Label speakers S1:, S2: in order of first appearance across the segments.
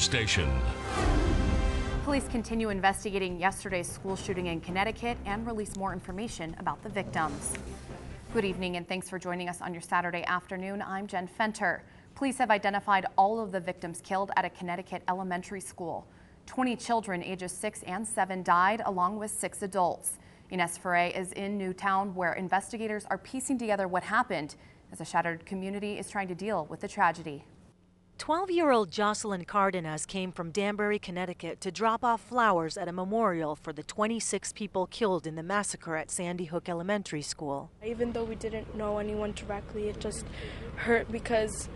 S1: station.
S2: Police continue investigating yesterday's school shooting in Connecticut and release more information about the victims. Good evening and thanks for joining us on your Saturday afternoon. I'm Jen Fenter. Police have identified all of the victims killed at a Connecticut elementary school. 20 children ages 6 and 7 died, along with 6 adults. INES FERRE is in Newtown, where investigators are piecing together what happened as a shattered community is trying to deal with the tragedy.
S3: 12-year-old JOCELYN CARDENAS came from Danbury, Connecticut to drop off flowers at a memorial for the 26 people killed in the massacre at Sandy Hook Elementary School.
S4: Even though we didn't know anyone directly, it just hurt because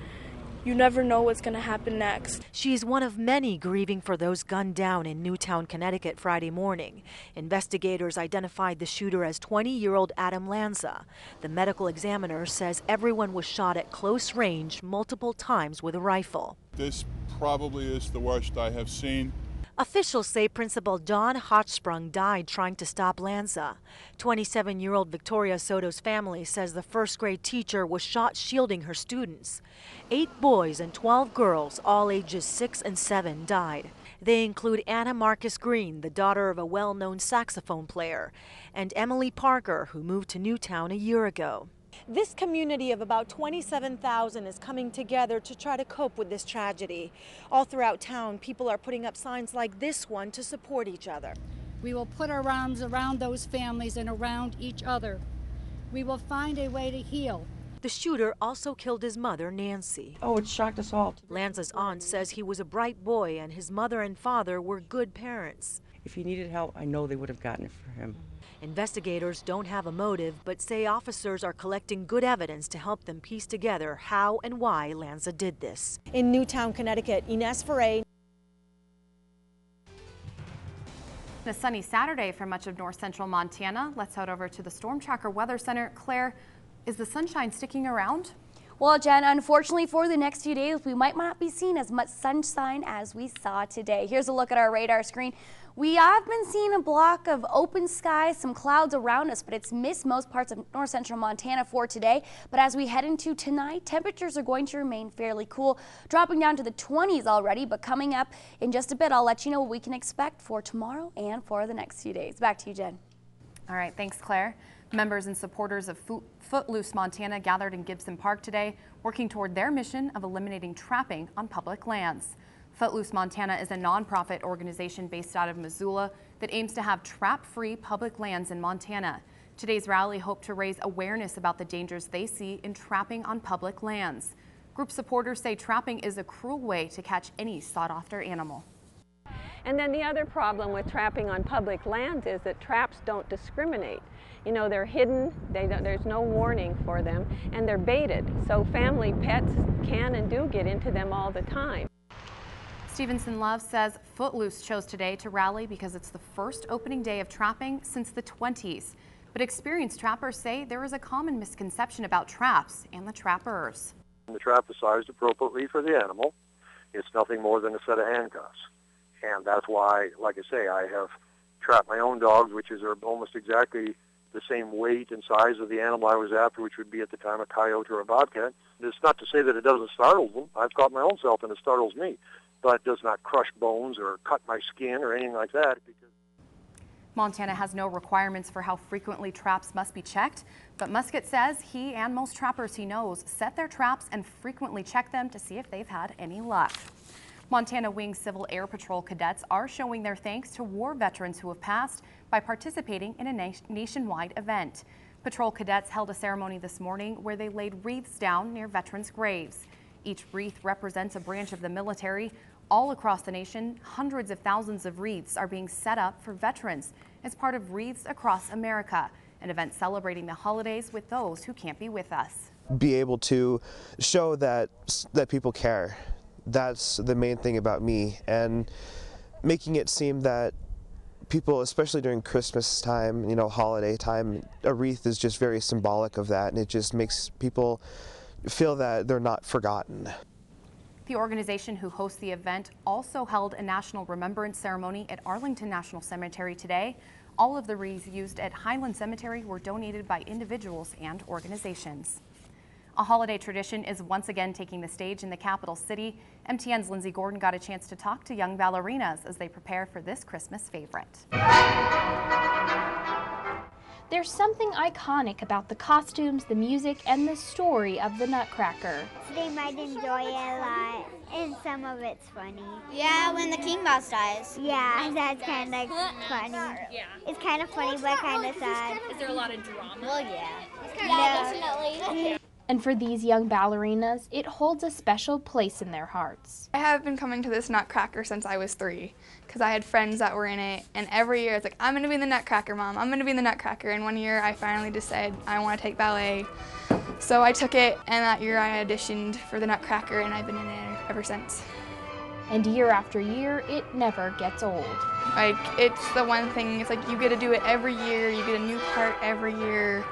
S4: you never know what's going to happen next.
S3: She's one of many grieving for those gunned down in Newtown, Connecticut Friday morning. Investigators identified the shooter as 20-year-old Adam Lanza. The medical examiner says everyone was shot at close range multiple times with a rifle.
S5: This probably is the worst I have seen.
S3: Officials say Principal Dawn Hochsprung died trying to stop Lanza. 27-year-old Victoria Soto's family says the first-grade teacher was shot shielding her students. 8 boys and 12 girls, all ages 6 and 7, died. They include Anna Marcus Green, the daughter of a well-known saxophone player, and Emily Parker, who moved to Newtown a year ago. This community of about 27,000 is coming together to try to cope with this tragedy. All throughout town, people are putting up signs like this one to support each other.
S6: We will put our arms around those families and around each other. We will find a way to heal.
S3: The shooter also killed his mother, Nancy.
S7: Oh, it shocked us all.
S3: Lanza's aunt says he was a bright boy and his mother and father were good parents.
S7: If he needed help, I know they would have gotten it for him.
S3: Investigators don't have a motive, but say officers are collecting good evidence to help them piece together how and why Lanza did this. In Newtown, Connecticut, INES FERRE.
S2: A sunny Saturday for much of north central Montana. Let's head over to the Storm Tracker Weather Center. Claire, is the sunshine sticking around?
S8: Well, Jen, unfortunately for the next few days, we might not be seeing as much sunshine as we saw today. Here's a look at our radar screen. We have been seeing a block of open skies, some clouds around us, but it's missed most parts of north central Montana for today. But as we head into tonight, temperatures are going to remain fairly cool, dropping down to the 20s already. But coming up in just a bit, I'll let you know what we can expect for tomorrow and for the next few days. Back to you, Jen.
S2: All right, thanks, Claire. Members and supporters of Footloose Montana gathered in Gibson Park today, working toward their mission of eliminating trapping on public lands. Footloose Montana is a nonprofit organization based out of Missoula that aims to have trap-free public lands in Montana. Today's rally hoped to raise awareness about the dangers they see in trapping on public lands. Group supporters say trapping is a cruel way to catch any sought-after animal.
S9: And then the other problem with trapping on public lands is that traps don't discriminate. You know, they're hidden, there's no warning for them, and they're baited. So family pets can and do get into them all the time.
S2: STEPHENSON-LOVE says Footloose chose today to rally because it's the first opening day of trapping since the 20s. But experienced trappers say there is a common misconception about traps and the trappers.
S10: The trap is sized appropriately for the animal. It's nothing more than a set of handcuffs. And that's why, like I say, I have trapped my own dogs, which are almost exactly the same weight and size of the animal I was after, which would be at the time a coyote or a bobcat. It's not to say that it doesn't startle them. I've caught my own self and it startles me. But it does not crush bones or cut my skin or anything like that.
S2: Montana has no requirements for how frequently traps must be checked, but Muscat says he and most trappers he knows set their traps and frequently check them to see if they've had any luck. Montana Wing Civil Air Patrol cadets are showing their thanks to war veterans who have passed by participating in a nationwide event. Patrol cadets held a ceremony this morning where they laid wreaths down near veterans' graves. Each wreath represents a branch of the military. All across the nation, hundreds of thousands of wreaths are being set up for veterans as part of Wreaths Across America, an event celebrating the holidays with those who can't be with us.
S11: Be able to show that people care. That's the main thing about me, and making it seem that people, especially during Christmas time, you know, holiday time, a wreath is just very symbolic of that, and it just makes people feel that they're not forgotten.
S2: The organization who hosts the event also held a national remembrance ceremony at Arlington National Cemetery today. All of the wreaths used at Highland Cemetery were donated by individuals and organizations. A holiday tradition is once again taking the stage in the capital city. MTN's Lindsay Gordon got a chance to talk to young ballerinas as they prepare for this Christmas favorite.
S1: There's something iconic about the costumes, the music, and the story of the Nutcracker.
S12: They might enjoy it a lot, and some of it's funny.
S13: Yeah, when the king boss dies.
S12: Yeah, that's kind of funny.
S13: Yeah.
S12: It's kind of funny, but kind of sad.
S13: Is there a lot of drama? Well, yeah.
S12: Definitely.
S1: And for these young ballerinas, it holds a special place in their hearts.
S14: I have been coming to this Nutcracker since I was 3, because I had friends that were in it, and every year it's like, I'm going to be in the Nutcracker, Mom, I'm going to be in the Nutcracker, and one year I finally just said, I want to take ballet. So I took it, and that year I auditioned for the Nutcracker, and I've been in it ever since.
S1: And year after year, it never gets old.
S14: Like, it's the one thing, it's like you get to do it every year, you get a new part every year.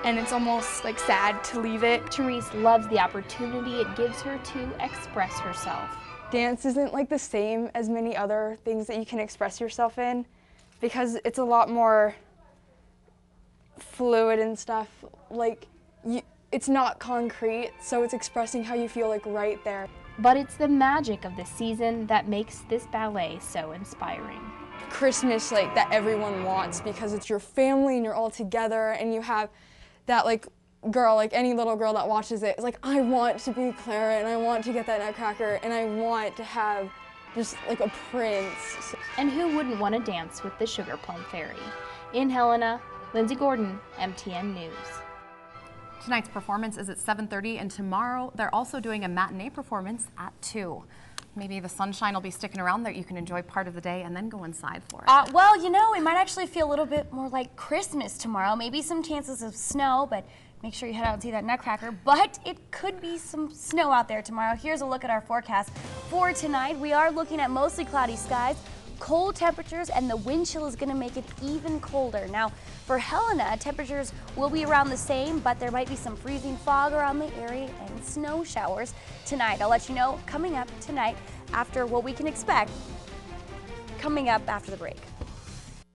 S14: And it's almost like sad to leave it.
S1: Therese loves the opportunity it gives her to express herself.
S14: Dance isn't like the same as many other things that you can express yourself in, because it's a lot more fluid and stuff. Like, it's not concrete, so it's expressing how you feel like right there.
S1: But it's the magic of the season that makes this ballet so inspiring.
S14: Christmas, like, that everyone wants, because it's your family and you're all together, and you have that like girl, like any little girl that watches it, is like, I want to be Clara and I want to get that Nutcracker and I want to have just like a prince.
S1: And who wouldn't want to dance with the Sugar Plum Fairy? In Helena, Lindsay Gordon, MTN News.
S2: Tonight's performance is at 7:30, and tomorrow they're also doing a matinee performance at 2. Maybe the sunshine will be sticking around that you can enjoy part of the day and then go inside for it.
S8: Well, you know, it might actually feel a little bit more like Christmas tomorrow. Maybe some chances of snow, but make sure you head out and see that Nutcracker. But it could be some snow out there tomorrow. Here's a look at our forecast for tonight. We are looking at mostly cloudy skies, cold temperatures, and the wind chill is going to make it even colder. Now, for Helena, temperatures will be around the same, but there might be some freezing fog around the area and snow showers tonight. I'll let you know coming up tonight after what we can expect coming up after the break.